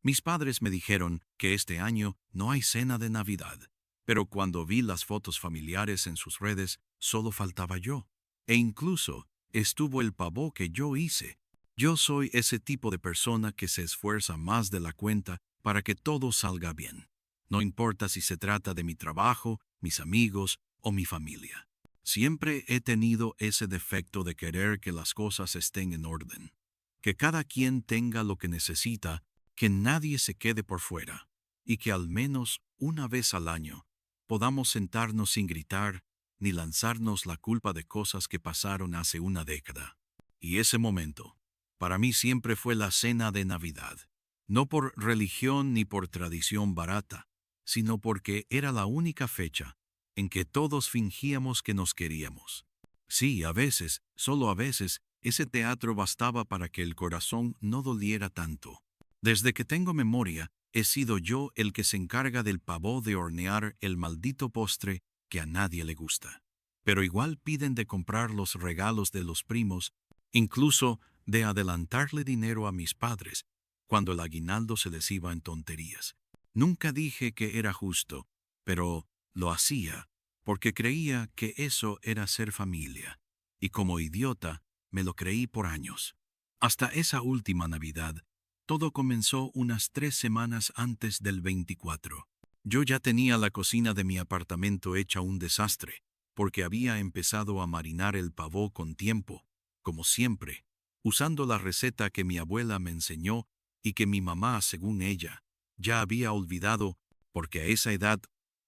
Mis padres me dijeron que este año no hay cena de Navidad, pero cuando vi las fotos familiares en sus redes, solo faltaba yo. E incluso estuvo el pavó que yo hice. Yo soy ese tipo de persona que se esfuerza más de la cuenta para que todo salga bien. No importa si se trata de mi trabajo, mis amigos o mi familia. Siempre he tenido ese defecto de querer que las cosas estén en orden. Que cada quien tenga lo que necesita, que nadie se quede por fuera, y que al menos una vez al año podamos sentarnos sin gritar ni lanzarnos la culpa de cosas que pasaron hace una década. Y ese momento, para mí siempre fue la cena de Navidad. No por religión ni por tradición barata, sino porque era la única fecha en que todos fingíamos que nos queríamos. Sí, a veces, solo a veces, ese teatro bastaba para que el corazón no doliera tanto. Desde que tengo memoria, he sido yo el que se encarga del pavó de hornear el maldito postre que a nadie le gusta. Pero igual piden de comprar los regalos de los primos, incluso de adelantarle dinero a mis padres, cuando el aguinaldo se les iba en tonterías. Nunca dije que era justo, pero lo hacía porque creía que eso era ser familia, y como idiota me lo creí por años. Hasta esa última Navidad, todo comenzó unas 3 semanas antes del 24. Yo ya tenía la cocina de mi apartamento hecha un desastre, porque había empezado a marinar el pavó con tiempo, como siempre, usando la receta que mi abuela me enseñó y que mi mamá, según ella, ya había olvidado, porque a esa edad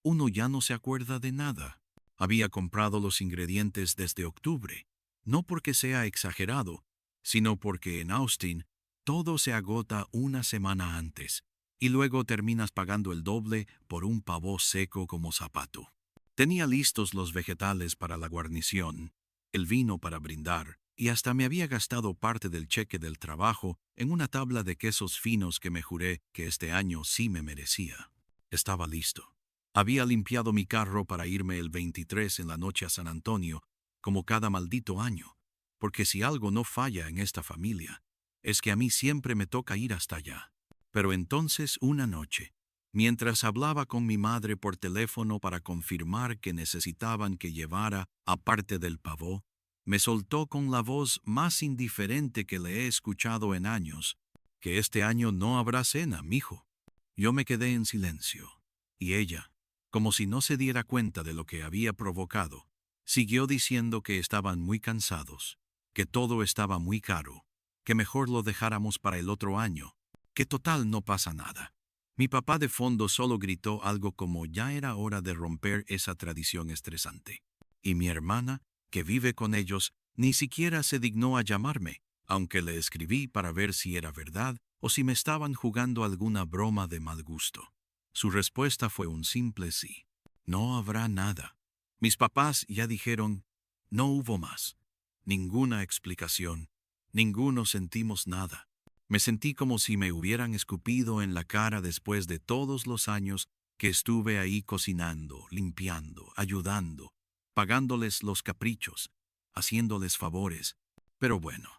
uno ya no se acuerda de nada. Había comprado los ingredientes desde octubre, no porque sea exagerado, sino porque en Austin todo se agota una semana antes, y luego terminas pagando el doble por un pavó seco como zapato. Tenía listos los vegetales para la guarnición, el vino para brindar, y hasta me había gastado parte del cheque del trabajo en una tabla de quesos finos que me juré que este año sí me merecía. Estaba listo. Había limpiado mi carro para irme el 23 en la noche a San Antonio, como cada maldito año, porque si algo no falla en esta familia, es que a mí siempre me toca ir hasta allá. Pero entonces una noche, mientras hablaba con mi madre por teléfono para confirmar que necesitaban que llevara, aparte del pavó, me soltó con la voz más indiferente que le he escuchado en años, que este año no habrá cena, mijo. Yo me quedé en silencio, y ella, como si no se diera cuenta de lo que había provocado, siguió diciendo que estaban muy cansados, que todo estaba muy caro, que mejor lo dejáramos para el otro año, que total no pasa nada. Mi papá de fondo solo gritó algo como ya era hora de romper esa tradición estresante. Y mi hermana, que vive con ellos, ni siquiera se dignó a llamarme, aunque le escribí para ver si era verdad o si me estaban jugando alguna broma de mal gusto. Su respuesta fue un simple sí. No habrá nada. Mis papás ya dijeron, no hubo más. Ninguna explicación. Ninguno sentimos nada. Me sentí como si me hubieran escupido en la cara después de todos los años que estuve ahí cocinando, limpiando, ayudando, pagándoles los caprichos, haciéndoles favores. Pero bueno,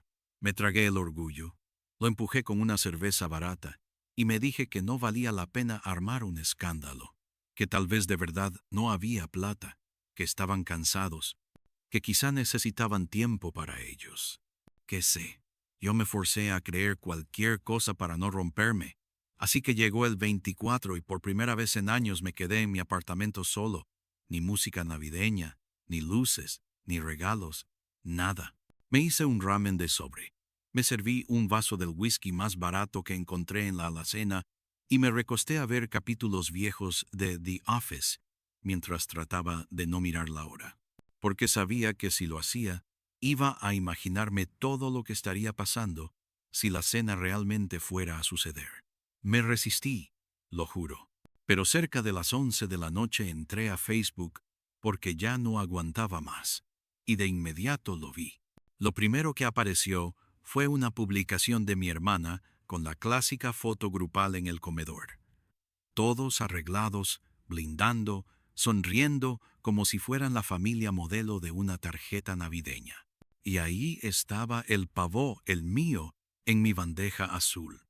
me tragué el orgullo, lo empujé con una cerveza barata y me dije que no valía la pena armar un escándalo, que tal vez de verdad no había plata, que estaban cansados, que quizá necesitaban tiempo para ellos. ¿Qué sé? Yo me forcé a creer cualquier cosa para no romperme. Así que llegó el 24 y por primera vez en años me quedé en mi apartamento solo. Ni música navideña, ni luces, ni regalos, nada. Me hice un ramen de sobre. Me serví un vaso del whisky más barato que encontré en la alacena y me recosté a ver capítulos viejos de The Office mientras trataba de no mirar la hora. Porque sabía que si lo hacía, iba a imaginarme todo lo que estaría pasando si la cena realmente fuera a suceder. Me resistí, lo juro. Pero cerca de las 11 de la noche entré a Facebook porque ya no aguantaba más. Y de inmediato lo vi. Lo primero que apareció fue una publicación de mi hermana con la clásica foto grupal en el comedor. Todos arreglados, blindando, sonriendo como si fueran la familia modelo de una tarjeta navideña. Y ahí estaba el pavó, el mío, en mi bandeja azul,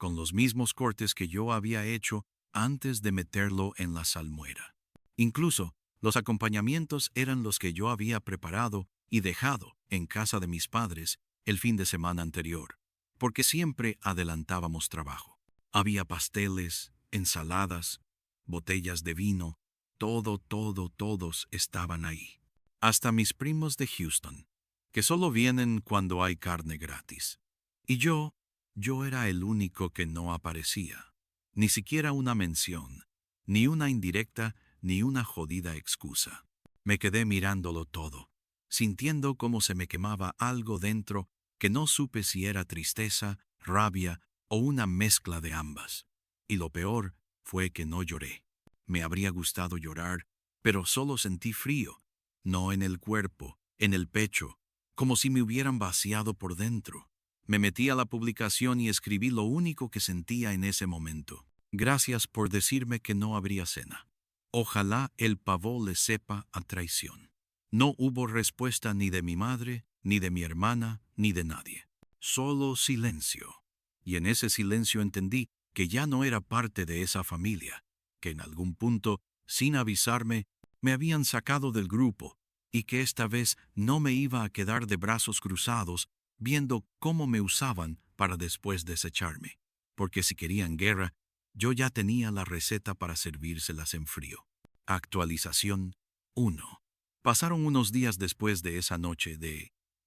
con los mismos cortes que yo había hecho antes de meterlo en la salmuera. Incluso, los acompañamientos eran los que yo había preparado y dejado en casa de mis padres el fin de semana anterior, porque siempre adelantábamos trabajo. Había pasteles, ensaladas, botellas de vino, todos estaban ahí. Hasta mis primos de Houston, que solo vienen cuando hay carne gratis. Y yo era el único que no aparecía. Ni siquiera una mención, ni una indirecta, ni una jodida excusa. Me quedé mirándolo todo, sintiendo cómo se me quemaba algo dentro que no supe si era tristeza, rabia o una mezcla de ambas. Y lo peor fue que no lloré. Me habría gustado llorar, pero solo sentí frío, no en el cuerpo, en el pecho, como si me hubieran vaciado por dentro. Me metí a la publicación y escribí lo único que sentía en ese momento. Gracias por decirme que no habría cena. Ojalá el pavó le sepa a traición. No hubo respuesta ni de mi madre, ni de mi hermana, ni de nadie. Solo silencio. Y en ese silencio entendí que ya no era parte de esa familia, que en algún punto, sin avisarme, me habían sacado del grupo, y que esta vez no me iba a quedar de brazos cruzados viendo cómo me usaban para después desecharme. Porque si querían guerra, yo ya tenía la receta para servírselas en frío. Actualización 1. Pasaron unos días después de esa noche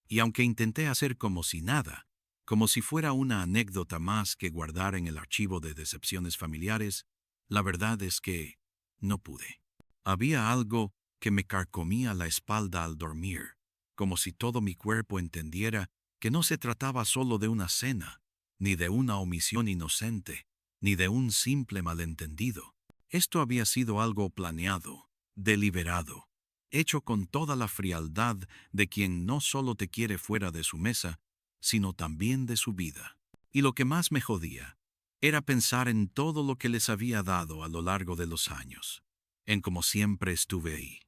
y aunque intenté hacer como si nada, como si fuera una anécdota más que guardar en el archivo de decepciones familiares, la verdad es que no pude. Había algo que me carcomía la espalda al dormir, como si todo mi cuerpo entendiera que no se trataba solo de una cena, ni de una omisión inocente, ni de un simple malentendido. Esto había sido algo planeado, deliberado, hecho con toda la frialdad de quien no solo te quiere fuera de su mesa, sino también de su vida. Y lo que más me jodía era pensar en todo lo que les había dado a lo largo de los años, en cómo siempre estuve ahí,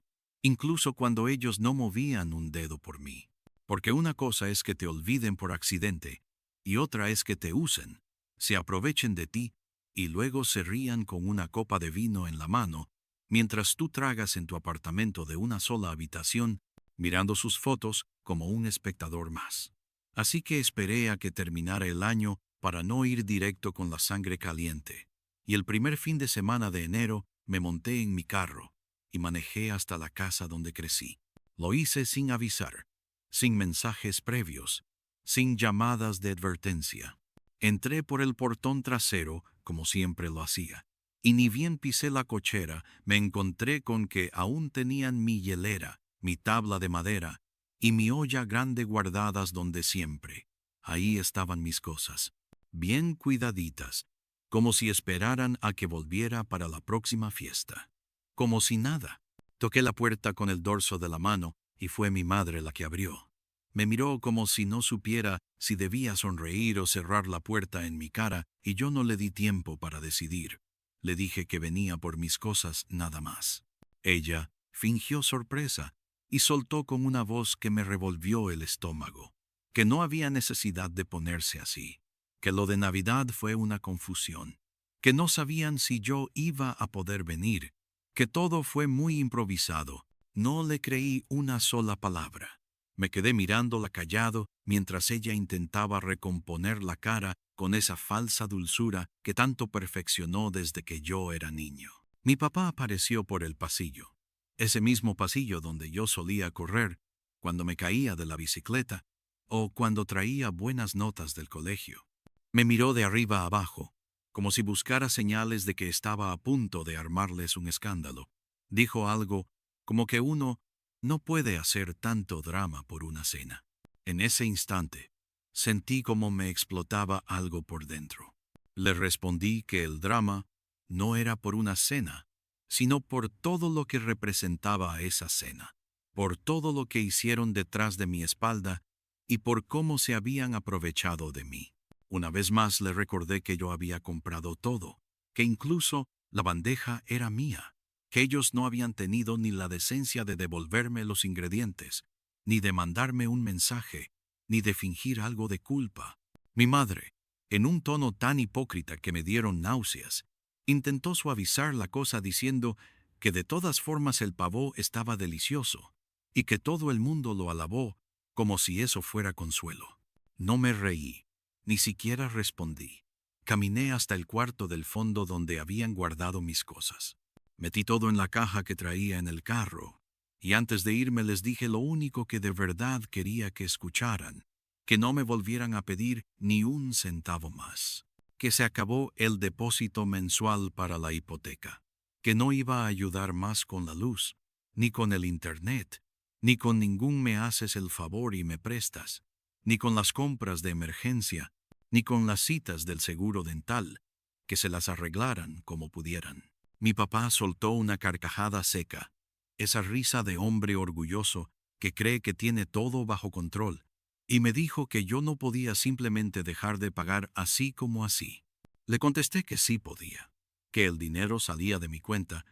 incluso cuando ellos no movían un dedo por mí. Porque una cosa es que te olviden por accidente, y otra es que te usen, se aprovechen de ti, y luego se rían con una copa de vino en la mano, mientras tú tragas en tu apartamento de una sola habitación, mirando sus fotos como un espectador más. Así que esperé a que terminara el año para no ir directo con la sangre caliente, y el primer fin de semana de enero me monté en mi carro y manejé hasta la casa donde crecí. Lo hice sin avisar, sin mensajes previos, sin llamadas de advertencia. Entré por el portón trasero, como siempre lo hacía, y ni bien pisé la cochera, me encontré con que aún tenían mi hielera, mi tabla de madera y mi olla grande guardadas donde siempre. Ahí estaban mis cosas, bien cuidaditas, como si esperaran a que volviera para la próxima fiesta. Como si nada. Toqué la puerta con el dorso de la mano y fue mi madre la que abrió. Me miró como si no supiera si debía sonreír o cerrar la puerta en mi cara y yo no le di tiempo para decidir. Le dije que venía por mis cosas nada más. Ella fingió sorpresa y soltó con una voz que me revolvió el estómago, que no había necesidad de ponerse así, que lo de Navidad fue una confusión, que no sabían si yo iba a poder venir, que todo fue muy improvisado. No le creí una sola palabra. Me quedé mirándola callado mientras ella intentaba recomponer la cara con esa falsa dulzura que tanto perfeccionó desde que yo era niño. Mi papá apareció por el pasillo, ese mismo pasillo donde yo solía correr cuando me caía de la bicicleta o cuando traía buenas notas del colegio. Me miró de arriba a abajo, como si buscara señales de que estaba a punto de armarles un escándalo. Dijo algo como que uno no puede hacer tanto drama por una cena. En ese instante, sentí como me explotaba algo por dentro. Le respondí que el drama no era por una cena, sino por todo lo que representaba esa cena, por todo lo que hicieron detrás de mi espalda y por cómo se habían aprovechado de mí. Una vez más le recordé que yo había comprado todo, que incluso la bandeja era mía, que ellos no habían tenido ni la decencia de devolverme los ingredientes, ni de mandarme un mensaje, ni de fingir algo de culpa. Mi madre, En un tono tan hipócrita que me dieron náuseas, intentó suavizar la cosa diciendo que de todas formas el pavó estaba delicioso y que todo el mundo lo alabó como si eso fuera consuelo. No me reí, ni siquiera respondí. Caminé hasta el cuarto del fondo donde habían guardado mis cosas. Metí todo en la caja que traía en el carro, y antes de irme les dije lo único que de verdad quería que escucharan, que no me volvieran a pedir ni un centavo más, que se acabó el depósito mensual para la hipoteca, que no iba a ayudar más con la luz, ni con el internet, ni con ningún me haces el favor y me prestas, ni con las compras de emergencia, ni con las citas del seguro dental, que se las arreglaran como pudieran. Mi papá soltó una carcajada seca, esa risa de hombre orgulloso que cree que tiene todo bajo control, y me dijo que yo no podía simplemente dejar de pagar así como así. Le contesté que sí podía, que el dinero salía de mi cuenta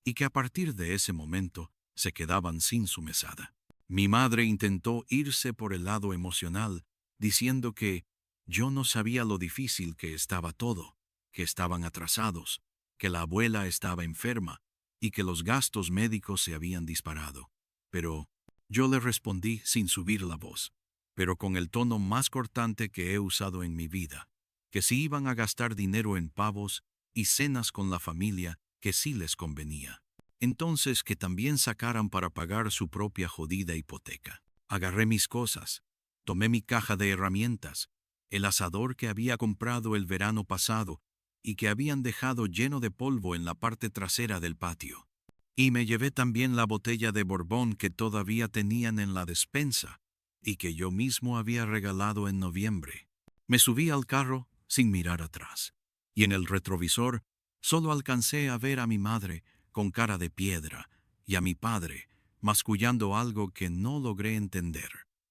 y que a partir de ese momento se quedaban sin su mesada. Mi madre intentó irse por el lado emocional, diciendo que yo no sabía lo difícil que estaba todo, que estaban atrasados, que la abuela estaba enferma y que los gastos médicos se habían disparado. Pero yo le respondí sin subir la voz, pero con el tono más cortante que he usado en mi vida, que si iban a gastar dinero en pavos y cenas con la familia, que sí les convenía. Entonces que también sacaran para pagar su propia jodida hipoteca. Agarré mis cosas, tomé mi caja de herramientas, el asador que había comprado el verano pasado y que habían dejado lleno de polvo en la parte trasera del patio. Y me llevé también la botella de Borbón que todavía tenían en la despensa y que yo mismo había regalado en noviembre. Me subí al carro sin mirar atrás, y en el retrovisor solo alcancé a ver a mi madre con cara de piedra y a mi padre mascullando algo que no logré entender,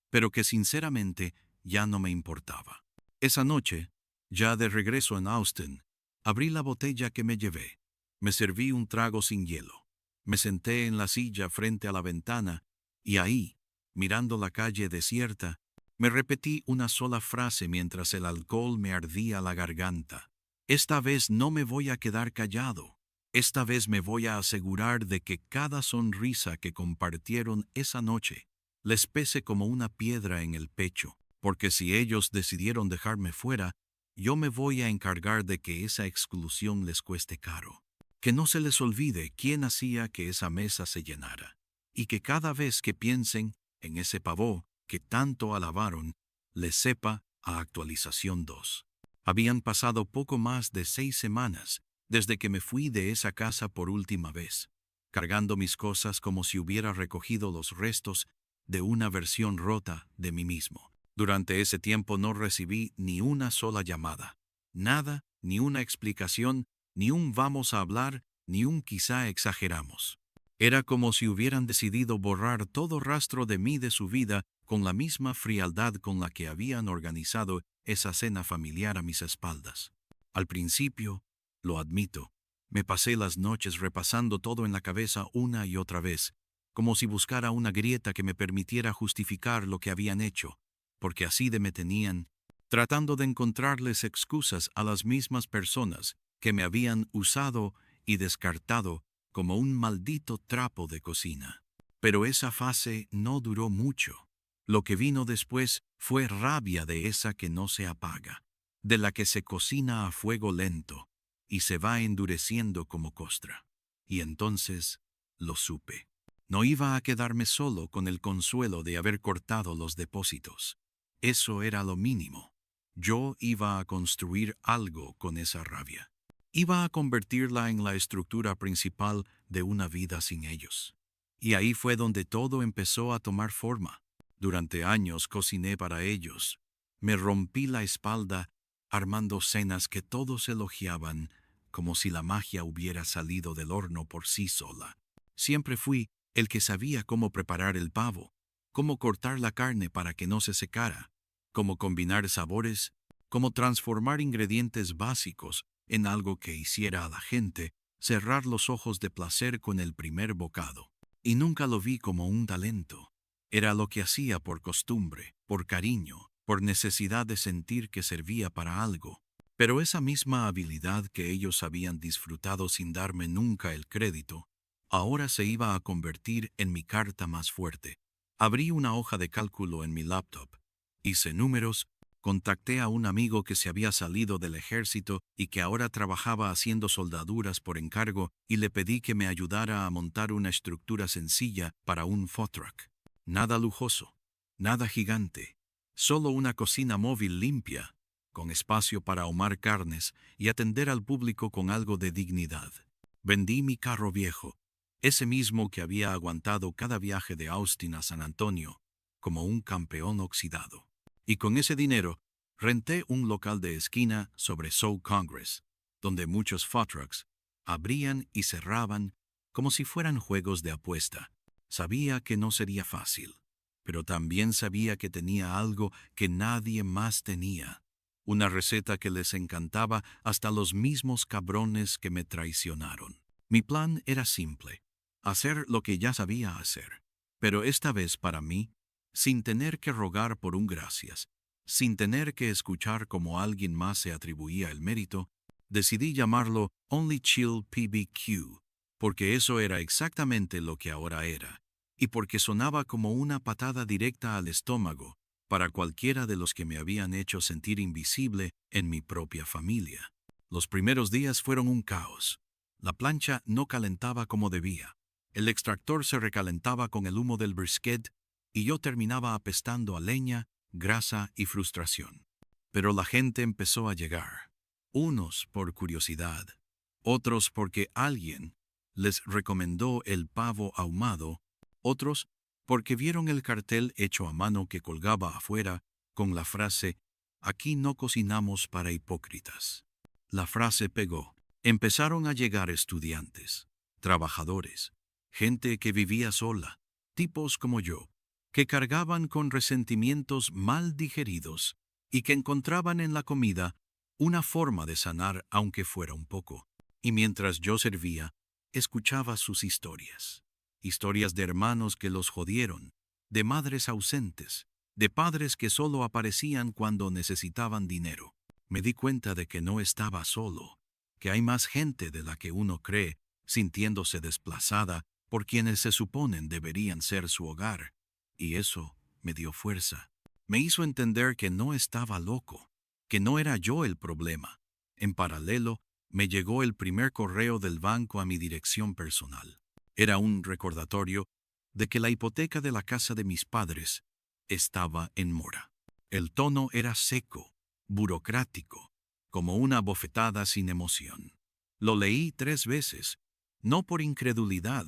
pero que sinceramente ya no me importaba. Esa noche, ya de regreso en Austin, abrí la botella que me llevé, me serví un trago sin hielo, me senté en la silla frente a la ventana y ahí, mirando la calle desierta, me repetí una sola frase mientras el alcohol me ardía la garganta. Esta vez no me voy a quedar callado. Esta vez me voy a asegurar de que cada sonrisa que compartieron esa noche les pese como una piedra en el pecho, porque si ellos decidieron dejarme fuera, yo me voy a encargar de que esa exclusión les cueste caro. Que no se les olvide quién hacía que esa mesa se llenara, y que cada vez que piensen en ese pavó que tanto alabaron, les sepa a actualización 2. Habían pasado poco más de 6 semanas desde que me fui de esa casa por última vez, cargando mis cosas como si hubiera recogido los restos de una versión rota de mí mismo. Durante ese tiempo no recibí ni una sola llamada, nada, ni una explicación, ni un vamos a hablar, ni un quizá exageramos. Era como si hubieran decidido borrar todo rastro de mí de su vida con la misma frialdad con la que habían organizado esa cena familiar a mis espaldas. Al principio, lo admito, me pasé las noches repasando todo en la cabeza una y otra vez, como si buscara una grieta que me permitiera justificar lo que habían hecho, porque así de me tenían, tratando de encontrarles excusas a las mismas personas que me habían usado y descartado como un maldito trapo de cocina. Pero esa fase no duró mucho. Lo que vino después fue rabia de esa que no se apaga, de la que se cocina a fuego lento y se va endureciendo como costra. Y entonces lo supe. No iba a quedarme solo con el consuelo de haber cortado los depósitos. Eso era lo mínimo. Yo iba a construir algo con esa rabia. Iba a convertirla en la estructura principal de una vida sin ellos. Y ahí fue donde todo empezó a tomar forma. Durante años cociné para ellos. Me rompí la espalda armando cenas que todos elogiaban, como si la magia hubiera salido del horno por sí sola. Siempre fui el que sabía cómo preparar el pavo, cómo cortar la carne para que no se secara, cómo combinar sabores, cómo transformar ingredientes básicos en algo que hiciera a la gente cerrar los ojos de placer con el primer bocado. Y nunca lo vi como un talento. Era lo que hacía por costumbre, por cariño, por necesidad de sentir que servía para algo. Pero esa misma habilidad que ellos habían disfrutado sin darme nunca el crédito, ahora se iba a convertir en mi carta más fuerte. Abrí una hoja de cálculo en mi laptop, hice números, contacté a un amigo que se había salido del ejército y que ahora trabajaba haciendo soldaduras por encargo y le pedí que me ayudara a montar una estructura sencilla para un food truck. Nada lujoso, nada gigante, solo una cocina móvil limpia, con espacio para ahumar carnes y atender al público con algo de dignidad. Vendí mi carro viejo, ese mismo que había aguantado cada viaje de Austin a San Antonio, como un campeón oxidado. Y con ese dinero, renté un local de esquina sobre South Congress, donde muchos food trucks abrían y cerraban como si fueran juegos de apuesta. Sabía que no sería fácil, pero también sabía que tenía algo que nadie más tenía. Una receta que les encantaba hasta los mismos cabrones que me traicionaron. Mi plan era simple, hacer lo que ya sabía hacer, pero esta vez para mí, sin tener que rogar por un gracias, sin tener que escuchar cómo alguien más se atribuía el mérito, decidí llamarlo Only Chill PBQ, porque eso era exactamente lo que ahora era, y porque sonaba como una patada directa al estómago para cualquiera de los que me habían hecho sentir invisible en mi propia familia. Los primeros días fueron un caos. La plancha no calentaba como debía. El extractor se recalentaba con el humo del brisket y yo terminaba apestando a leña, grasa y frustración. Pero la gente empezó a llegar. Unos por curiosidad, otros porque alguien les recomendó el pavo ahumado, otros porque vieron el cartel hecho a mano que colgaba afuera con la frase «Aquí no cocinamos para hipócritas». La frase pegó. Empezaron a llegar estudiantes, trabajadores, gente que vivía sola, tipos como yo, que cargaban con resentimientos mal digeridos y que encontraban en la comida una forma de sanar aunque fuera un poco. Y mientras yo servía, escuchaba sus historias. Historias de hermanos que los jodieron, de madres ausentes, de padres que solo aparecían cuando necesitaban dinero. Me di cuenta de que no estaba solo, que hay más gente de la que uno cree, sintiéndose desplazada por quienes se suponen deberían ser su hogar. Y eso me dio fuerza. Me hizo entender que no estaba loco, que no era yo el problema. En paralelo, me llegó el primer correo del banco a mi dirección personal. Era un recordatorio de que la hipoteca de la casa de mis padres estaba en mora. El tono era seco, burocrático, como una bofetada sin emoción. Lo leí 3 veces, no por incredulidad,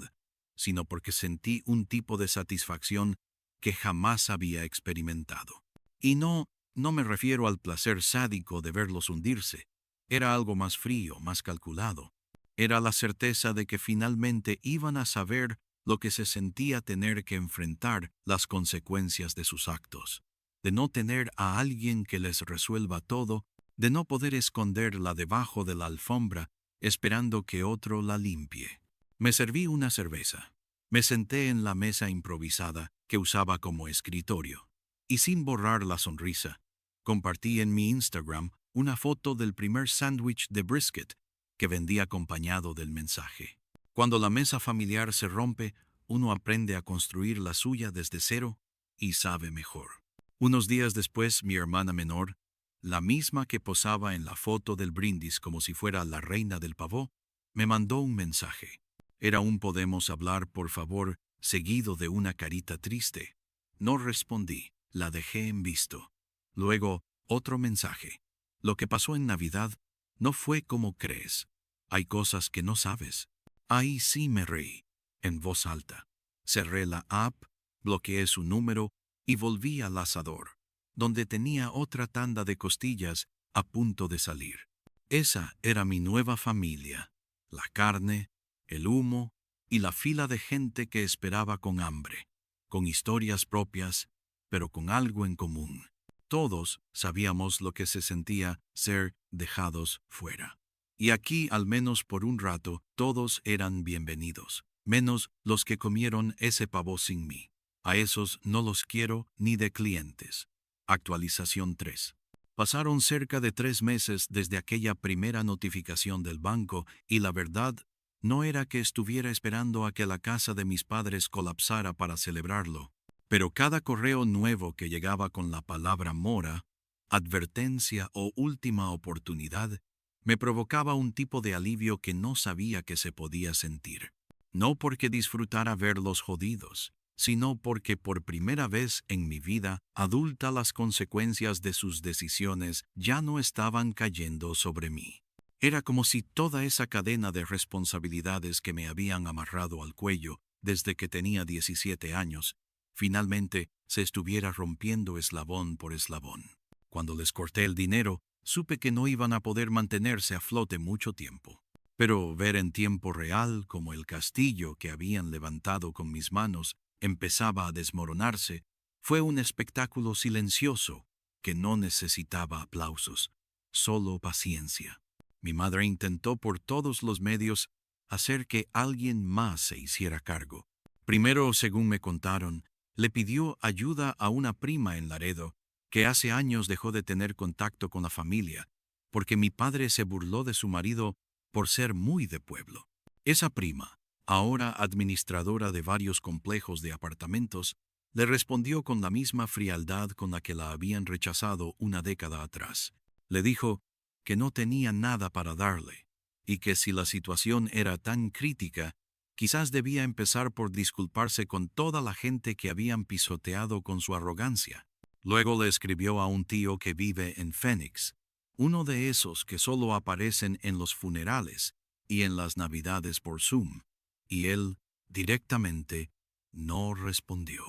sino porque sentí un tipo de satisfacción que jamás había experimentado. Y no me refiero al placer sádico de verlos hundirse. Era algo más frío, más calculado. Era la certeza de que finalmente iban a saber lo que se sentía tener que enfrentar las consecuencias de sus actos, de no tener a alguien que les resuelva todo, de no poder esconderla debajo de la alfombra esperando que otro la limpie. Me serví una cerveza. Me senté en la mesa improvisada que usaba como escritorio, y sin borrar la sonrisa, compartí en mi Instagram una foto del primer sándwich de brisket que vendí acompañado del mensaje. Cuando la mesa familiar se rompe, uno aprende a construir la suya desde cero y sabe mejor. Unos días después, mi hermana menor, la misma que posaba en la foto del brindis como si fuera la reina del pavó, me mandó un mensaje. Era un «¿Podemos hablar, por favor?», seguido de una carita triste. No respondí, la dejé en visto. Luego, otro mensaje. «Lo que pasó en Navidad no fue como crees. Hay cosas que no sabes». Ahí sí me reí, en voz alta. Cerré la app, bloqueé su número y volví al asador, donde tenía otra tanda de costillas a punto de salir. Esa era mi nueva familia. La carne, el humo y la fila de gente que esperaba con hambre, con historias propias, pero con algo en común. Todos sabíamos lo que se sentía ser dejados fuera. Y aquí, al menos por un rato, todos eran bienvenidos, menos los que comieron ese pavo sin mí. A esos no los quiero ni de clientes. Actualización 3. Pasaron cerca de 3 meses desde aquella primera notificación del banco y la verdad no era que estuviera esperando a que la casa de mis padres colapsara para celebrarlo. Pero cada correo nuevo que llegaba con la palabra mora, advertencia o última oportunidad, me provocaba un tipo de alivio que no sabía que se podía sentir. No porque disfrutara verlos jodidos, sino porque por primera vez en mi vida adulta las consecuencias de sus decisiones ya no estaban cayendo sobre mí. Era como si toda esa cadena de responsabilidades que me habían amarrado al cuello desde que tenía 17 años, finalmente se estuviera rompiendo eslabón por eslabón. Cuando les corté el dinero, supe que no iban a poder mantenerse a flote mucho tiempo. Pero ver en tiempo real cómo el castillo que habían levantado con mis manos empezaba a desmoronarse fue un espectáculo silencioso que no necesitaba aplausos, solo paciencia. Mi madre intentó por todos los medios hacer que alguien más se hiciera cargo. Primero, según me contaron, le pidió ayuda a una prima en Laredo, que hace años dejó de tener contacto con la familia, porque mi padre se burló de su marido por ser muy de pueblo. Esa prima, ahora administradora de varios complejos de apartamentos, le respondió con la misma frialdad con la que la habían rechazado una década atrás. Le dijo que no tenía nada para darle, y que si la situación era tan crítica, quizás debía empezar por disculparse con toda la gente que habían pisoteado con su arrogancia. Luego le escribió a un tío que vive en Phoenix, uno de esos que solo aparecen en los funerales y en las Navidades por Zoom, y él, directamente, no respondió.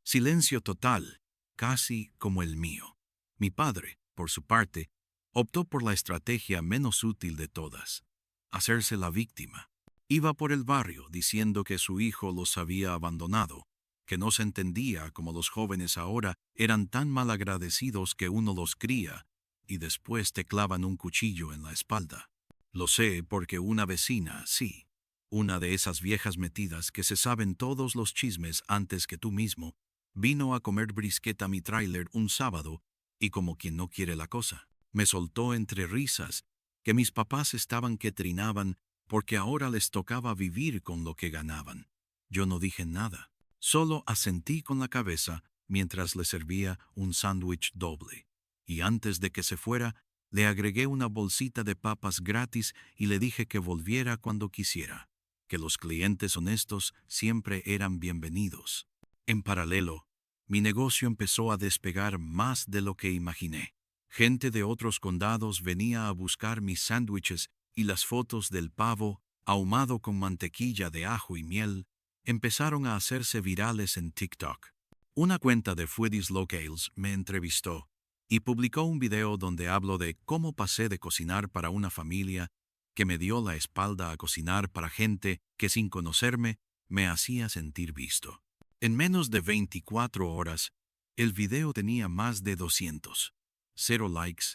Silencio total, casi como el mío. Mi padre, por su parte, optó por la estrategia menos útil de todas, hacerse la víctima. Iba por el barrio diciendo que su hijo los había abandonado, que no se entendía cómo los jóvenes ahora eran tan malagradecidos que uno los cría y después te clavan un cuchillo en la espalda. Lo sé porque una vecina, sí, una de esas viejas metidas que se saben todos los chismes antes que tú mismo, vino a comer brisqueta a mi tráiler un sábado y como quien no quiere la cosa, me soltó entre risas que mis papás estaban que trinaban porque ahora les tocaba vivir con lo que ganaban. Yo no dije nada, solo asentí con la cabeza mientras le servía un sándwich doble. Y antes de que se fuera, le agregué una bolsita de papas gratis y le dije que volviera cuando quisiera, que los clientes honestos siempre eran bienvenidos. En paralelo, mi negocio empezó a despegar más de lo que imaginé. Gente de otros condados venía a buscar mis sándwiches y las fotos del pavo, ahumado con mantequilla de ajo y miel, empezaron a hacerse virales en TikTok. Una cuenta de Foodies Locales me entrevistó y publicó un video donde hablo de cómo pasé de cocinar para una familia que me dio la espalda a cocinar para gente que sin conocerme me hacía sentir visto. En menos de 24 horas, el video tenía más de 200, 0 likes,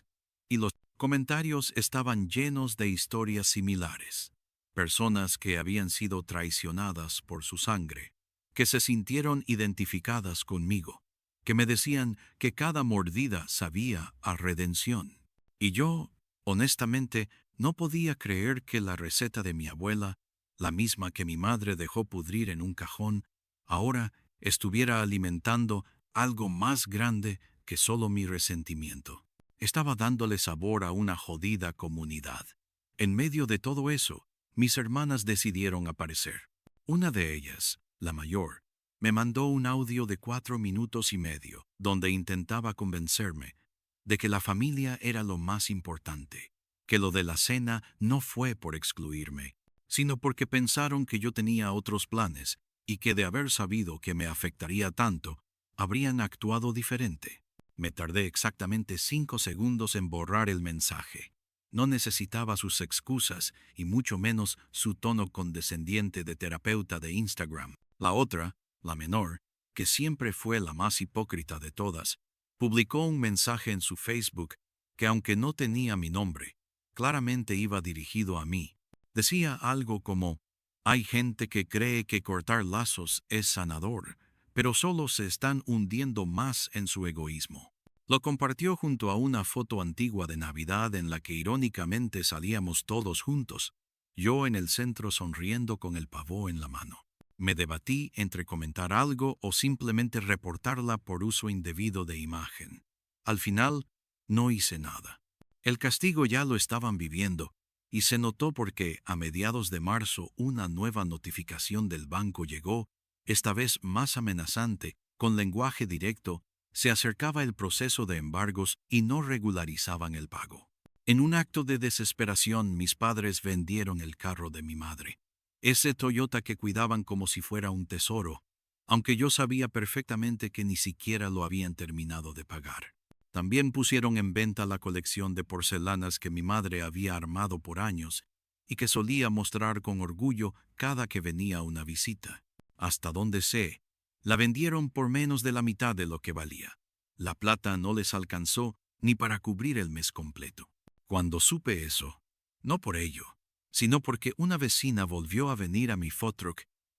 y los comentarios estaban llenos de historias similares. Personas que habían sido traicionadas por su sangre, que se sintieron identificadas conmigo, que me decían que cada mordida sabía a redención. Y yo, honestamente, no podía creer que la receta de mi abuela, la misma que mi madre dejó pudrir en un cajón, ahora estuviera alimentando algo más grande que solo mi resentimiento. Estaba dándole sabor a una jodida comunidad. En medio de todo eso, mis hermanas decidieron aparecer. Una de ellas, la mayor, me mandó un audio de 4 minutos y medio, donde intentaba convencerme de que la familia era lo más importante, que lo de la cena no fue por excluirme, sino porque pensaron que yo tenía otros planes y que de haber sabido que me afectaría tanto, habrían actuado diferente. Me tardé exactamente 5 segundos en borrar el mensaje. No necesitaba sus excusas y mucho menos su tono condescendiente de terapeuta de Instagram. La otra, la menor, que siempre fue la más hipócrita de todas, publicó un mensaje en su Facebook que aunque no tenía mi nombre, claramente iba dirigido a mí. Decía algo como: hay gente que cree que cortar lazos es sanador, pero solo se están hundiendo más en su egoísmo. Lo compartió junto a una foto antigua de Navidad en la que irónicamente salíamos todos juntos, yo en el centro sonriendo con el pavó en la mano. Me debatí entre comentar algo o simplemente reportarla por uso indebido de imagen. Al final, no hice nada. El castigo ya lo estaban viviendo, y se notó porque a mediados de marzo una nueva notificación del banco llegó, esta vez más amenazante, con lenguaje directo. Se acercaba el proceso de embargos y no regularizaban el pago. En un acto de desesperación, mis padres vendieron el carro de mi madre. Ese Toyota que cuidaban como si fuera un tesoro, aunque yo sabía perfectamente que ni siquiera lo habían terminado de pagar. También pusieron en venta la colección de porcelanas que mi madre había armado por años y que solía mostrar con orgullo cada que venía una visita. Hasta donde sé, la vendieron por menos de la mitad de lo que valía. La plata no les alcanzó ni para cubrir el mes completo. Cuando supe eso, no por ello, sino porque una vecina volvió a venir a mi food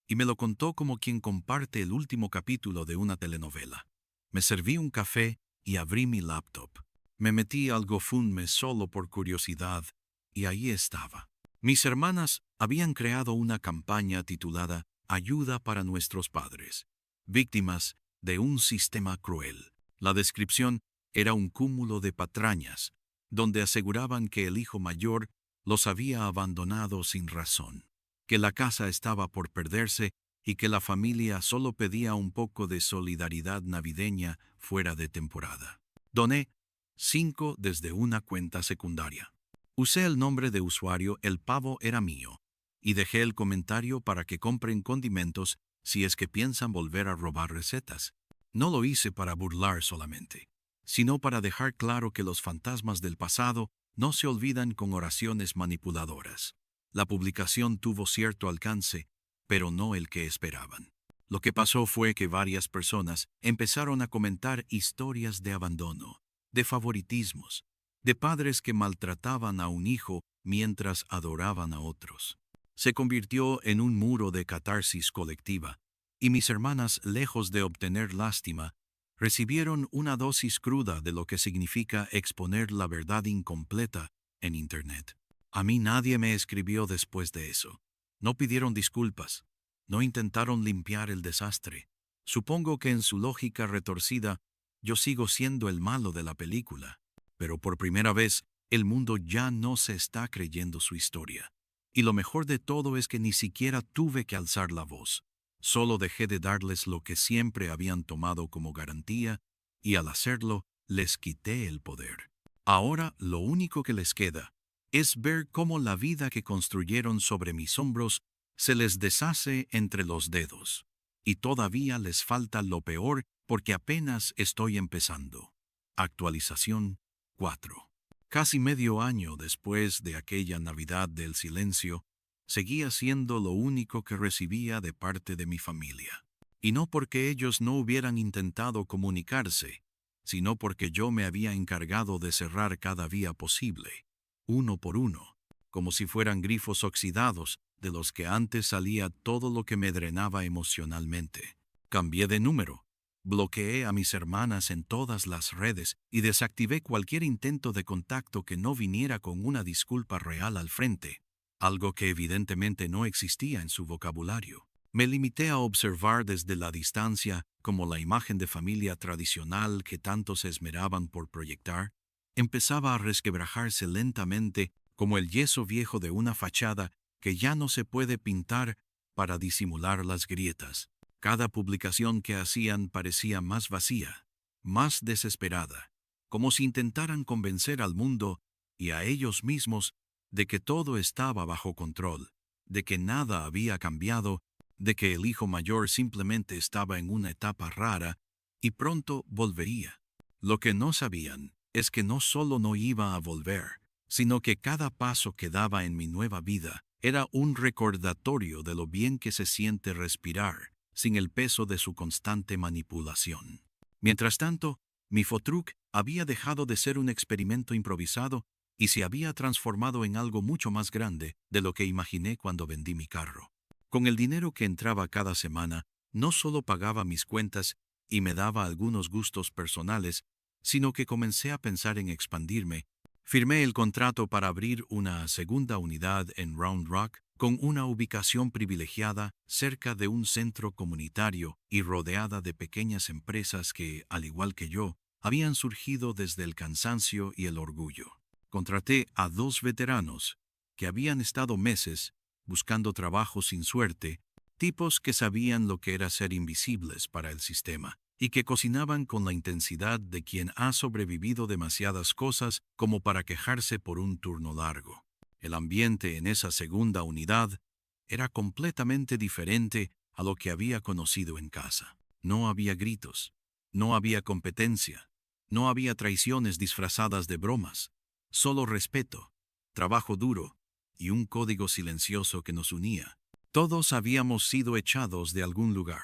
y me lo contó como quien comparte el último capítulo de una telenovela. Me serví un café y abrí mi laptop. Me metí al GoFundMe solo por curiosidad y ahí estaba. Mis hermanas habían creado una campaña titulada Ayuda para nuestros padres, víctimas de un sistema cruel. La descripción era un cúmulo de patrañas, donde aseguraban que el hijo mayor los había abandonado sin razón, que la casa estaba por perderse y que la familia solo pedía un poco de solidaridad navideña fuera de temporada. Doné 5 desde una cuenta secundaria. Usé el nombre de usuario El Pavo Era Mío y dejé el comentario para que compren condimentos si es que piensan volver a robar recetas. No lo hice para burlar solamente, sino para dejar claro que los fantasmas del pasado no se olvidan con oraciones manipuladoras. La publicación tuvo cierto alcance, pero no el que esperaban. Lo que pasó fue que varias personas empezaron a comentar historias de abandono, de favoritismos, de padres que maltrataban a un hijo mientras adoraban a otros. Se convirtió en un muro de catarsis colectiva, y mis hermanas, lejos de obtener lástima, recibieron una dosis cruda de lo que significa exponer la verdad incompleta en Internet. A mí nadie me escribió después de eso. No pidieron disculpas. No intentaron limpiar el desastre. Supongo que en su lógica retorcida, yo sigo siendo el malo de la película. Pero por primera vez, el mundo ya no se está creyendo su historia. Y lo mejor de todo es que ni siquiera tuve que alzar la voz. Solo dejé de darles lo que siempre habían tomado como garantía, y al hacerlo, les quité el poder. Ahora lo único que les queda es ver cómo la vida que construyeron sobre mis hombros se les deshace entre los dedos. Y todavía les falta lo peor porque apenas estoy empezando. Actualización 4. Casi medio año después de aquella Navidad del silencio, seguía siendo lo único que recibía de parte de mi familia. Y no porque ellos no hubieran intentado comunicarse, sino porque yo me había encargado de cerrar cada vía posible, uno por uno, como si fueran grifos oxidados de los que antes salía todo lo que me drenaba emocionalmente. Cambié de número, bloqueé a mis hermanas en todas las redes y desactivé cualquier intento de contacto que no viniera con una disculpa real al frente, algo que evidentemente no existía en su vocabulario. Me limité a observar desde la distancia como la imagen de familia tradicional que tanto se esmeraban por proyectar empezaba a resquebrajarse lentamente como el yeso viejo de una fachada que ya no se puede pintar para disimular las grietas. Cada publicación que hacían parecía más vacía, más desesperada, como si intentaran convencer al mundo y a ellos mismos de que todo estaba bajo control, de que nada había cambiado, de que el hijo mayor simplemente estaba en una etapa rara y pronto volvería. Lo que no sabían es que no solo no iba a volver, sino que cada paso que daba en mi nueva vida era un recordatorio de lo bien que se siente respirar sin el peso de su constante manipulación. Mientras tanto, mi Fotruc había dejado de ser un experimento improvisado y se había transformado en algo mucho más grande de lo que imaginé cuando vendí mi carro. Con el dinero que entraba cada semana, no solo pagaba mis cuentas y me daba algunos gustos personales, sino que comencé a pensar en expandirme. Firmé el contrato para abrir una segunda unidad en Round Rock, con una ubicación privilegiada cerca de un centro comunitario y rodeada de pequeñas empresas que, al igual que yo, habían surgido desde el cansancio y el orgullo. Contraté a 2 veteranos que habían estado meses buscando trabajo sin suerte, tipos que sabían lo que era ser invisibles para el sistema y que cocinaban con la intensidad de quien ha sobrevivido demasiadas cosas como para quejarse por un turno largo. El ambiente en esa segunda unidad era completamente diferente a lo que había conocido en casa. No había gritos, no había competencia, no había traiciones disfrazadas de bromas, solo respeto, trabajo duro y un código silencioso que nos unía. Todos habíamos sido echados de algún lugar,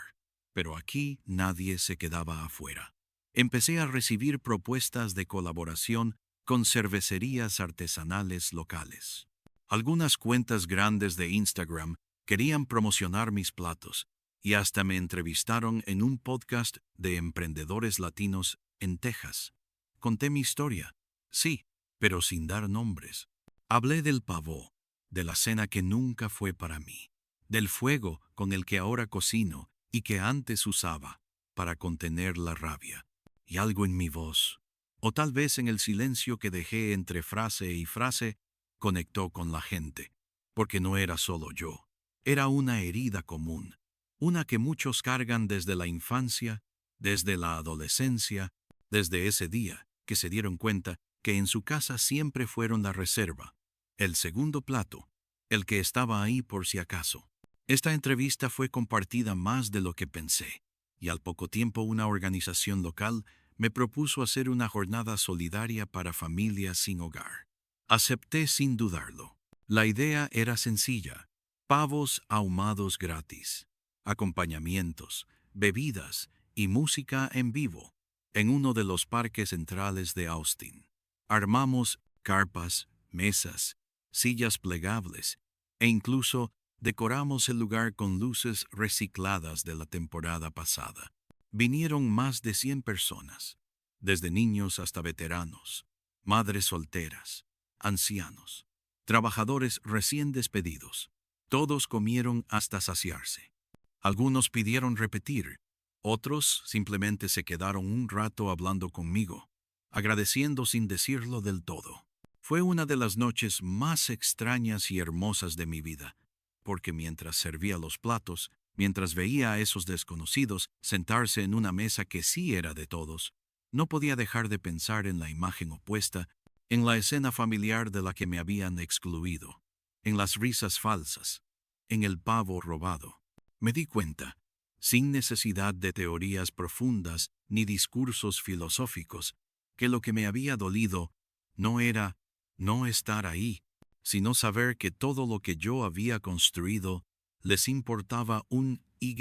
pero aquí nadie se quedaba afuera. Empecé a recibir propuestas de colaboración con cervecerías artesanales locales. Algunas cuentas grandes de Instagram querían promocionar mis platos y hasta me entrevistaron en un podcast de emprendedores latinos en Texas. Conté mi historia, sí, pero sin dar nombres. Hablé del pavó, de la cena que nunca fue para mí, del fuego con el que ahora cocino y que antes usaba para contener la rabia, y algo en mi voz, o tal vez en el silencio que dejé entre frase y frase, conectó con la gente, porque no era solo yo, era una herida común, una que muchos cargan desde la infancia, desde la adolescencia, desde ese día que se dieron cuenta que en su casa siempre fueron la reserva, el segundo plato, el que estaba ahí por si acaso. Esta entrevista fue compartida más de lo que pensé, y al poco tiempo una organización local me propuso hacer una jornada solidaria para familias sin hogar. Acepté sin dudarlo. La idea era sencilla: pavos ahumados gratis, acompañamientos, bebidas y música en vivo en uno de los parques centrales de Austin. Armamos carpas, mesas, sillas plegables e incluso decoramos el lugar con luces recicladas de la temporada pasada. Vinieron más de 100 personas, desde niños hasta veteranos, madres solteras, ancianos, trabajadores recién despedidos. Todos comieron hasta saciarse. Algunos pidieron repetir, otros simplemente se quedaron un rato hablando conmigo, agradeciendo sin decirlo del todo. Fue una de las noches más extrañas y hermosas de mi vida, porque mientras servía los platos, mientras veía a esos desconocidos sentarse en una mesa que sí era de todos, no podía dejar de pensar en la imagen opuesta, en la escena familiar de la que me habían excluido, en las risas falsas, en el pavo robado. Me di cuenta, sin necesidad de teorías profundas ni discursos filosóficos, que lo que me había dolido no era no estar ahí, sino saber que todo lo que yo había construido les importaba un Y.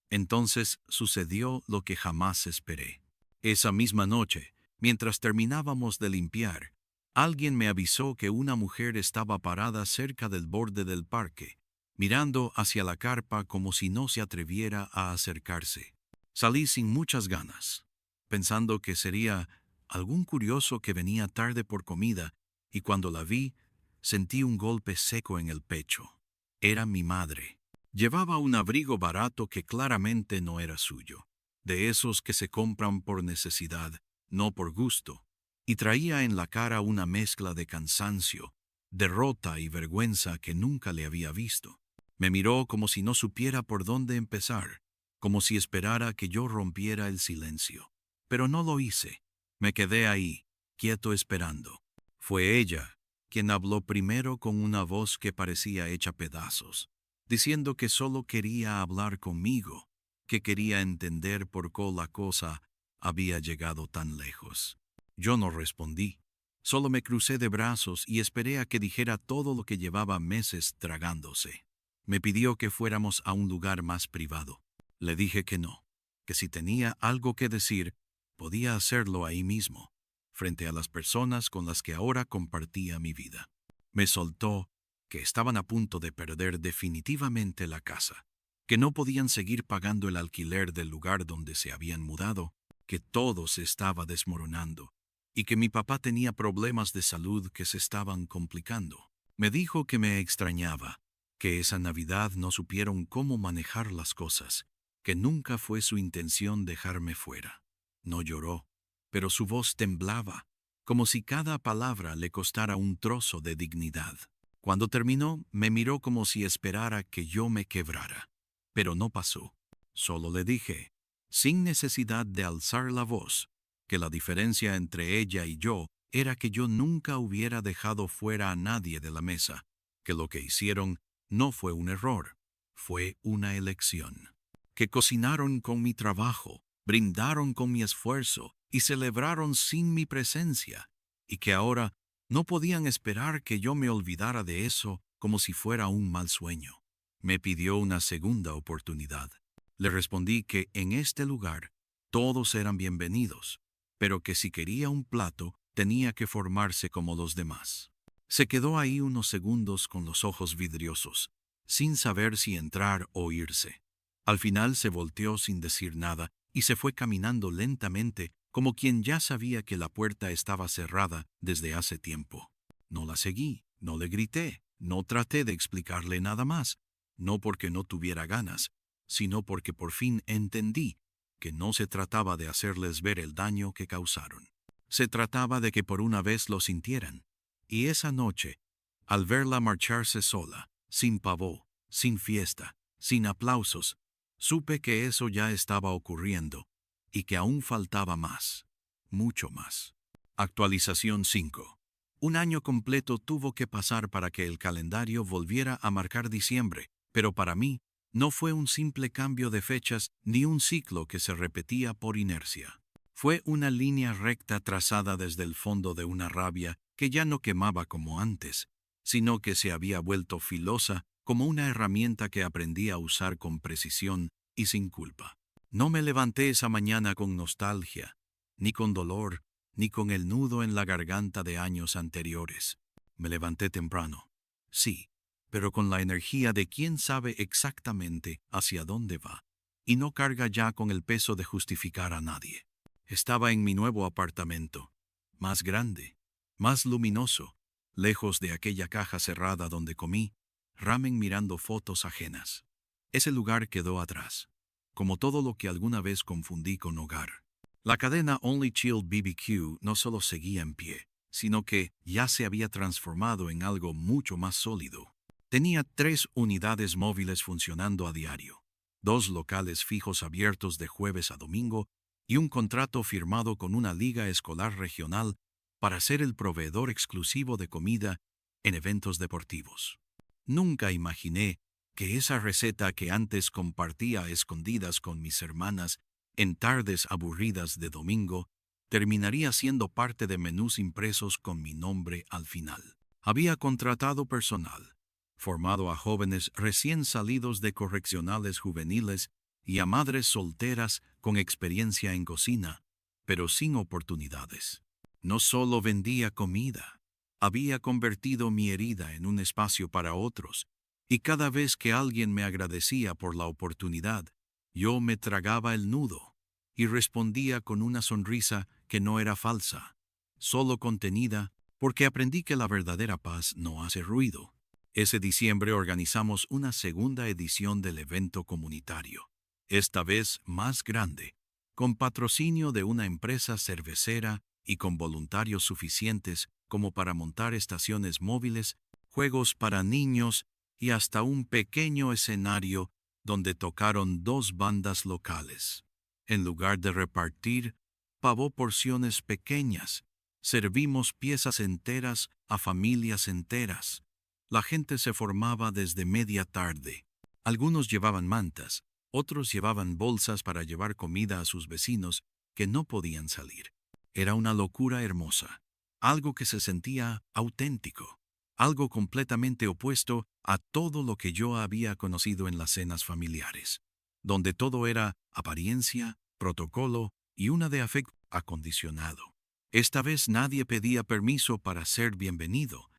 Entonces sucedió lo que jamás esperé. Esa misma noche, mientras terminábamos de limpiar, alguien me avisó que una mujer estaba parada cerca del borde del parque, mirando hacia la carpa como si no se atreviera a acercarse. Salí sin muchas ganas, pensando que sería algún curioso que venía tarde por comida, y cuando la vi, sentí un golpe seco en el pecho. Era mi madre. Llevaba un abrigo barato que claramente no era suyo, de esos que se compran por necesidad, no por gusto, y traía en la cara una mezcla de cansancio, derrota y vergüenza que nunca le había visto. Me miró como si no supiera por dónde empezar, como si esperara que yo rompiera el silencio. Pero no lo hice. Me quedé ahí, quieto esperando. Fue ella quien habló primero con una voz que parecía hecha pedazos, diciendo que solo quería hablar conmigo, que quería entender por qué la cosa había llegado tan lejos. Yo no respondí. Solo me crucé de brazos y esperé a que dijera todo lo que llevaba meses tragándose. Me pidió que fuéramos a un lugar más privado. Le dije que no, que si tenía algo que decir, podía hacerlo ahí mismo, frente a las personas con las que ahora compartía mi vida. Me soltó que estaban a punto de perder definitivamente la casa, que no podían seguir pagando el alquiler del lugar donde se habían mudado, que todo se estaba desmoronando y que mi papá tenía problemas de salud que se estaban complicando. Me dijo que me extrañaba, que esa Navidad no supieron cómo manejar las cosas, que nunca fue su intención dejarme fuera. No lloró, pero su voz temblaba, como si cada palabra le costara un trozo de dignidad. Cuando terminó, me miró como si esperara que yo me quebrara. Pero no pasó. Solo le dije, sin necesidad de alzar la voz, que la diferencia entre ella y yo era que yo nunca hubiera dejado fuera a nadie de la mesa, que lo que hicieron no fue un error, fue una elección. Que cocinaron con mi trabajo, brindaron con mi esfuerzo y celebraron sin mi presencia, y que ahora no podían esperar que yo me olvidara de eso como si fuera un mal sueño. Me pidió una segunda oportunidad. Le respondí que en este lugar todos eran bienvenidos, pero que si quería un plato tenía que formarse como los demás. Se quedó ahí unos segundos con los ojos vidriosos, sin saber si entrar o irse. Al final se volteó sin decir nada y se fue caminando lentamente como quien ya sabía que la puerta estaba cerrada desde hace tiempo. No la seguí, no le grité, no traté de explicarle nada más, no porque no tuviera ganas, sino porque por fin entendí que no se trataba de hacerles ver el daño que causaron. Se trataba de que por una vez lo sintieran. Y esa noche, al verla marcharse sola, sin pavó, sin fiesta, sin aplausos, supe que eso ya estaba ocurriendo y que aún faltaba más, mucho más. Actualización 5. Un año completo tuvo que pasar para que el calendario volviera a marcar diciembre, pero para mí no fue un simple cambio de fechas ni un ciclo que se repetía por inercia. Fue una línea recta trazada desde el fondo de una rabia que ya no quemaba como antes, sino que se había vuelto filosa como una herramienta que aprendí a usar con precisión y sin culpa. No me levanté esa mañana con nostalgia, ni con dolor, ni con el nudo en la garganta de años anteriores. Me levanté temprano, sí, pero con la energía de quien sabe exactamente hacia dónde va, y no carga ya con el peso de justificar a nadie. Estaba en mi nuevo apartamento, más grande, más luminoso, lejos de aquella caja cerrada donde comí, ramen mirando fotos ajenas. Ese lugar quedó atrás, como todo lo que alguna vez confundí con hogar. La cadena Only Chill BBQ no solo seguía en pie, sino que ya se había transformado en algo mucho más sólido. Tenía 3 unidades móviles funcionando a diario, 2 locales fijos abiertos de jueves a domingo y un contrato firmado con una liga escolar regional para ser el proveedor exclusivo de comida en eventos deportivos. Nunca imaginé que esa receta que antes compartía a escondidas con mis hermanas en tardes aburridas de domingo terminaría siendo parte de menús impresos con mi nombre al final. Había contratado personal, formado a jóvenes recién salidos de correccionales juveniles y a madres solteras con experiencia en cocina, pero sin oportunidades. No solo vendía comida, había convertido mi herida en un espacio para otros, y cada vez que alguien me agradecía por la oportunidad, yo me tragaba el nudo y respondía con una sonrisa que no era falsa, solo contenida, porque aprendí que la verdadera paz no hace ruido. Ese diciembre organizamos una segunda edición del evento comunitario, esta vez más grande, con patrocinio de una empresa cervecera y con voluntarios suficientes como para montar estaciones móviles, juegos para niños y hasta un pequeño escenario donde tocaron 2 bandas locales. En lugar de repartir pavó porciones pequeñas, servimos piezas enteras a familias enteras. La gente se formaba desde media tarde. Algunos llevaban mantas, otros llevaban bolsas para llevar comida a sus vecinos que no podían salir. Era una locura hermosa, algo que se sentía auténtico, algo completamente opuesto a todo lo que yo había conocido en las cenas familiares, donde todo era apariencia, protocolo y una de afecto acondicionado. Esta vez nadie pedía permiso para ser bienvenido.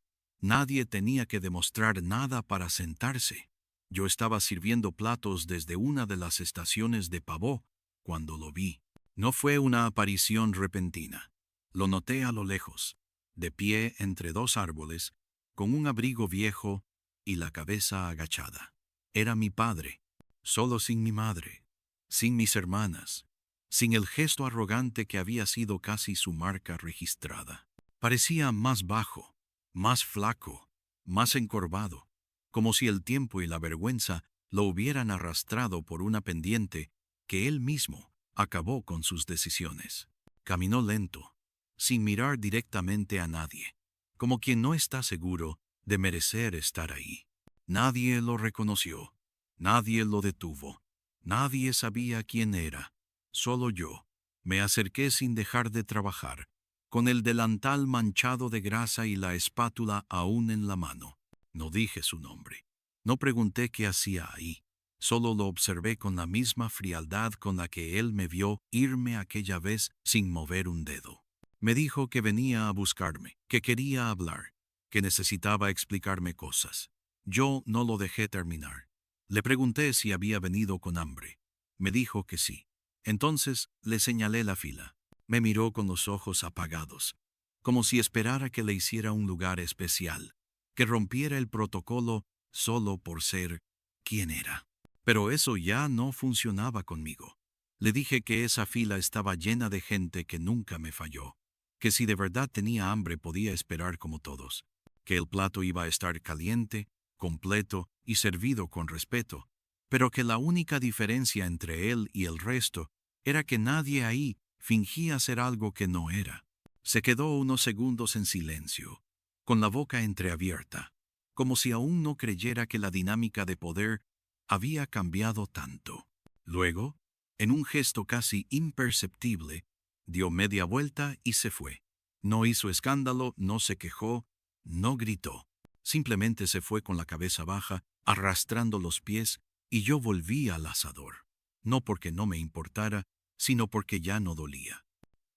Nadie tenía que demostrar nada para sentarse. Yo estaba sirviendo platos desde una de las estaciones de pavó cuando lo vi. No fue una aparición repentina. Lo noté a lo lejos, de pie entre dos árboles, con un abrigo viejo y la cabeza agachada. Era mi padre, solo sin mi madre, sin mis hermanas, sin el gesto arrogante que había sido casi su marca registrada. Parecía más bajo, más flaco, más encorvado, como si el tiempo y la vergüenza lo hubieran arrastrado por una pendiente que él mismo acabó con sus decisiones. Caminó lento, sin mirar directamente a nadie, como quien no está seguro de merecer estar ahí. Nadie lo reconoció, nadie lo detuvo, nadie sabía quién era, solo yo. Me acerqué sin dejar de trabajar, con el delantal manchado de grasa y la espátula aún en la mano. No dije su nombre. No pregunté qué hacía ahí. Solo lo observé con la misma frialdad con la que él me vio irme aquella vez sin mover un dedo. Me dijo que venía a buscarme, que quería hablar, que necesitaba explicarme cosas. Yo no lo dejé terminar. Le pregunté si había venido con hambre. Me dijo que sí. Entonces le señalé la fila. Me miró con los ojos apagados, como si esperara que le hiciera un lugar especial, que rompiera el protocolo solo por ser quien era. Pero eso ya no funcionaba conmigo. Le dije que esa fila estaba llena de gente que nunca me falló, que si de verdad tenía hambre podía esperar como todos, que el plato iba a estar caliente, completo y servido con respeto, pero que la única diferencia entre él y el resto era que nadie ahí fingía ser algo que no era. Se quedó unos segundos en silencio, con la boca entreabierta, como si aún no creyera que la dinámica de poder había cambiado tanto. Luego, en un gesto casi imperceptible, dio media vuelta y se fue. No hizo escándalo, no se quejó, no gritó. Simplemente se fue con la cabeza baja, arrastrando los pies, y yo volví al asador. No porque no me importara, sino porque ya no dolía.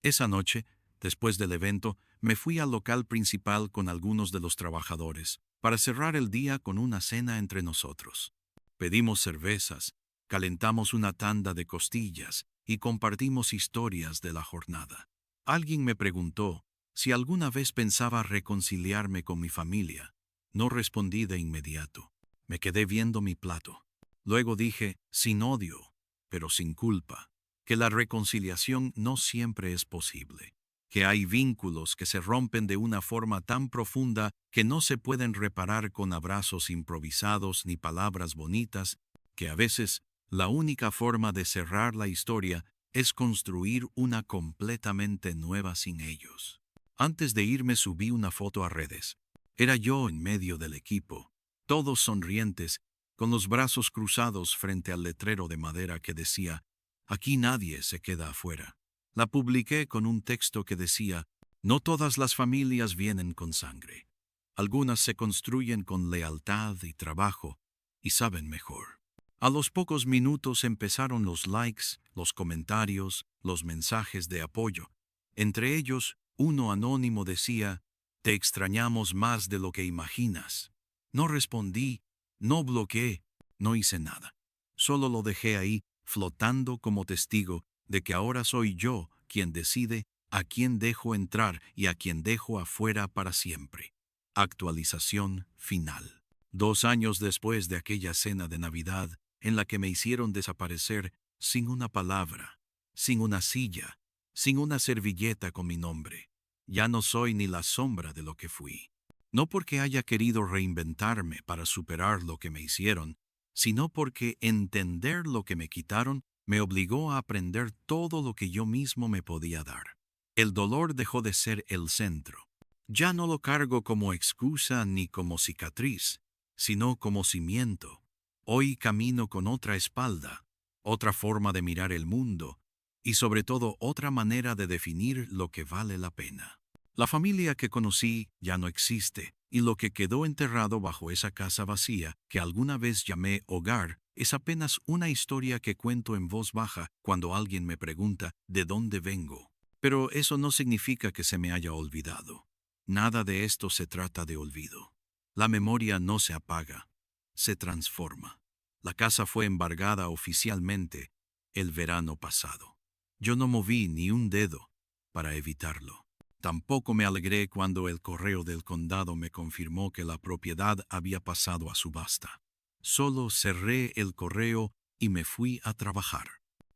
Esa noche, después del evento, me fui al local principal con algunos de los trabajadores, para cerrar el día con una cena entre nosotros. Pedimos cervezas, calentamos una tanda de costillas y compartimos historias de la jornada. Alguien me preguntó si alguna vez pensaba reconciliarme con mi familia. No respondí de inmediato. Me quedé viendo mi plato. Luego dije, sin odio, pero sin culpa, que la reconciliación no siempre es posible, que hay vínculos que se rompen de una forma tan profunda que no se pueden reparar con abrazos improvisados ni palabras bonitas, que a veces la única forma de cerrar la historia es construir una completamente nueva sin ellos. Antes de irme subí una foto a redes. Era yo en medio del equipo, todos sonrientes, con los brazos cruzados frente al letrero de madera que decía: "Aquí nadie se queda afuera". La publiqué con un texto que decía: "No todas las familias vienen con sangre. Algunas se construyen con lealtad y trabajo, y saben mejor". A los pocos minutos empezaron los likes, los comentarios, los mensajes de apoyo. Entre ellos, uno anónimo decía: "Te extrañamos más de lo que imaginas". No respondí, no bloqueé, no hice nada. Solo lo dejé ahí, flotando como testigo de que ahora soy yo quien decide a quién dejo entrar y a quién dejo afuera para siempre. Actualización final. 2 años después de aquella cena de Navidad en la que me hicieron desaparecer sin una palabra, sin una silla, sin una servilleta con mi nombre, ya no soy ni la sombra de lo que fui. No porque haya querido reinventarme para superar lo que me hicieron, sino porque entender lo que me quitaron me obligó a aprender todo lo que yo mismo me podía dar. El dolor dejó de ser el centro. Ya no lo cargo como excusa ni como cicatriz, sino como cimiento. Hoy camino con otra espalda, otra forma de mirar el mundo y sobre todo otra manera de definir lo que vale la pena. La familia que conocí ya no existe, y lo que quedó enterrado bajo esa casa vacía que alguna vez llamé hogar es apenas una historia que cuento en voz baja cuando alguien me pregunta de dónde vengo. Pero eso no significa que se me haya olvidado. Nada de esto se trata de olvido. La memoria no se apaga, se transforma. La casa fue embargada oficialmente el verano pasado. Yo no moví ni un dedo para evitarlo. Tampoco me alegré cuando el correo del condado me confirmó que la propiedad había pasado a subasta. Solo cerré el correo y me fui a trabajar.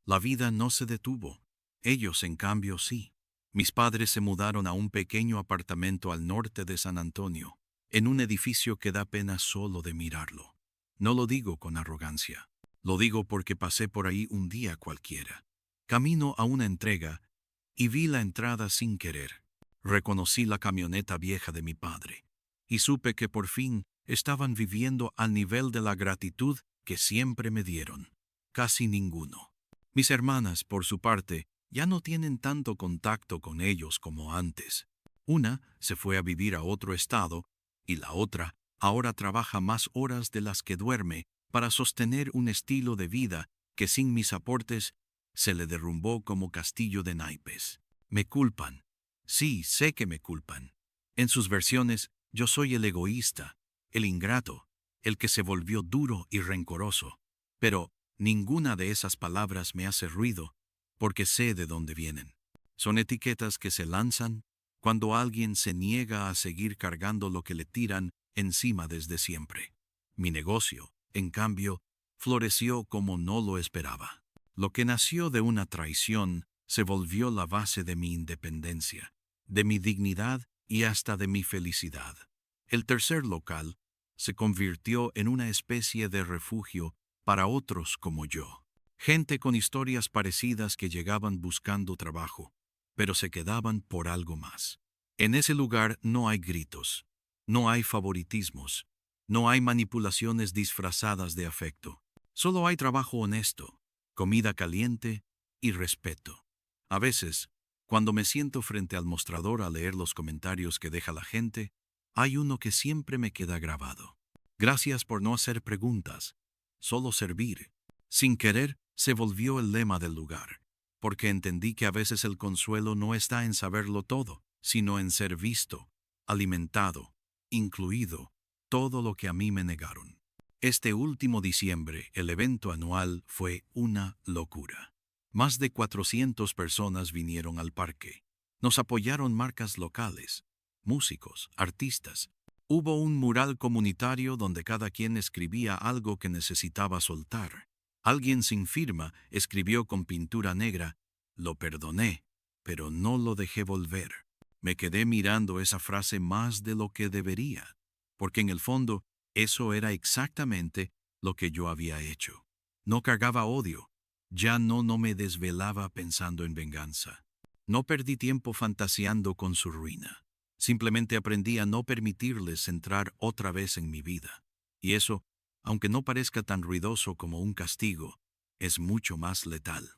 La vida no se detuvo. Ellos, en cambio, sí. Mis padres se mudaron a un pequeño apartamento al norte de San Antonio, en un edificio que da pena solo de mirarlo. No lo digo con arrogancia. Lo digo porque pasé por ahí un día cualquiera. Camino a una entrega y vi la entrada sin querer. Reconocí la camioneta vieja de mi padre y supe que por fin estaban viviendo al nivel de la gratitud que siempre me dieron. Casi ninguno. Mis hermanas, por su parte, ya no tienen tanto contacto con ellos como antes. Una se fue a vivir a otro estado y la otra ahora trabaja más horas de las que duerme para sostener un estilo de vida que sin mis aportes se le derrumbó como castillo de naipes. Me culpan. Sí, sé que me culpan. En sus versiones, yo soy el egoísta, el ingrato, el que se volvió duro y rencoroso. Pero ninguna de esas palabras me hace ruido, porque sé de dónde vienen. Son etiquetas que se lanzan cuando alguien se niega a seguir cargando lo que le tiran encima desde siempre. Mi negocio, en cambio, floreció como no lo esperaba. Lo que nació de una traición se volvió la base de mi independencia, de mi dignidad y hasta de mi felicidad. El tercer local se convirtió en una especie de refugio para otros como yo. Gente con historias parecidas que llegaban buscando trabajo, pero se quedaban por algo más. En ese lugar no hay gritos, no hay favoritismos, no hay manipulaciones disfrazadas de afecto. Solo hay trabajo honesto, comida caliente y respeto. A veces, cuando me siento frente al mostrador a leer los comentarios que deja la gente, hay uno que siempre me queda grabado. Gracias por no hacer preguntas, solo servir. Sin querer, se volvió el lema del lugar, porque entendí que a veces el consuelo no está en saberlo todo, sino en ser visto, alimentado, incluido, todo lo que a mí me negaron. Este último diciembre, el evento anual fue una locura. Más de 400 personas vinieron al parque. Nos apoyaron marcas locales, músicos, artistas. Hubo un mural comunitario donde cada quien escribía algo que necesitaba soltar. Alguien sin firma escribió con pintura negra: "Lo perdoné, pero no lo dejé volver". Me quedé mirando esa frase más de lo que debería, porque en el fondo eso era exactamente lo que yo había hecho. No cargaba odio, ya no me desvelaba pensando en venganza. No perdí tiempo fantaseando con su ruina. Simplemente aprendí a no permitirles entrar otra vez en mi vida. Y eso, aunque no parezca tan ruidoso como un castigo, es mucho más letal.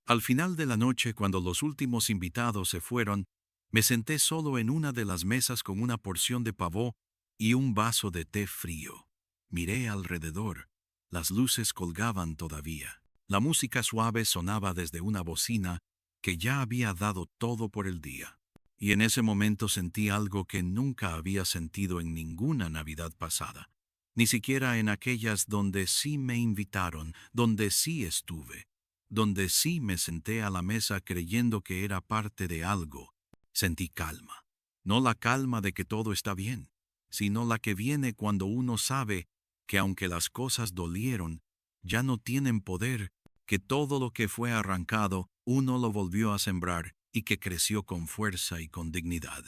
Al final de la noche, cuando los últimos invitados se fueron, me senté solo en una de las mesas con una porción de pavó y un vaso de té frío. Miré alrededor. Las luces colgaban todavía. La música suave sonaba desde una bocina que ya había dado todo por el día. Y en ese momento sentí algo que nunca había sentido en ninguna Navidad pasada. Ni siquiera en aquellas donde sí me invitaron, donde sí estuve, donde sí me senté a la mesa creyendo que era parte de algo. Sentí calma. No la calma de que todo está bien, sino la que viene cuando uno sabe que aunque las cosas dolieron, ya no tienen poder, que todo lo que fue arrancado, uno lo volvió a sembrar y que creció con fuerza y con dignidad.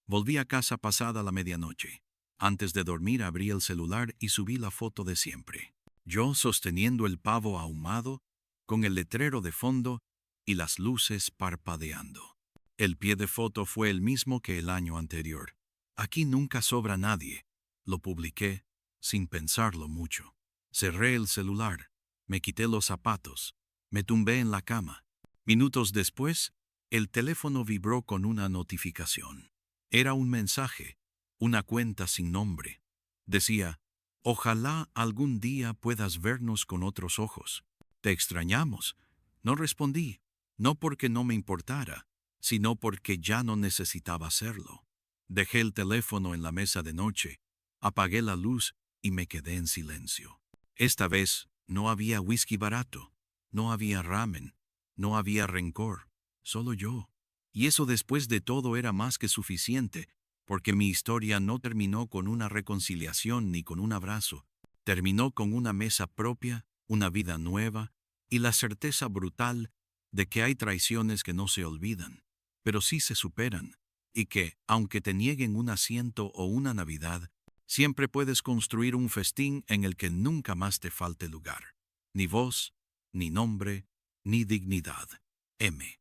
Volví a casa pasada la medianoche. Antes de dormir abrí el celular y subí la foto de siempre. Yo sosteniendo el pavo ahumado, con el letrero de fondo y las luces parpadeando. El pie de foto fue el mismo que el año anterior. Aquí nunca sobra nadie. Lo publiqué sin pensarlo mucho. Cerré el celular, me quité los zapatos, me tumbé en la cama. Minutos después, el teléfono vibró con una notificación. Era un mensaje, una cuenta sin nombre. Decía: "Ojalá algún día puedas vernos con otros ojos. Te extrañamos". No respondí, no porque no me importara, sino porque ya no necesitaba hacerlo. Dejé el teléfono en la mesa de noche, apagué la luz y me quedé en silencio. Esta vez no había whisky barato, no había ramen, No había rencor, solo yo. Y eso después de todo era más que suficiente, porque mi historia no terminó con una reconciliación ni con un abrazo. Terminó con una mesa propia, una vida nueva y la certeza brutal de que hay traiciones que no se olvidan, pero sí se superan, y que, aunque te nieguen un asiento o una Navidad, siempre puedes construir un festín en el que nunca más te falte lugar. Ni voz, ni nombre, ni dignidad. M.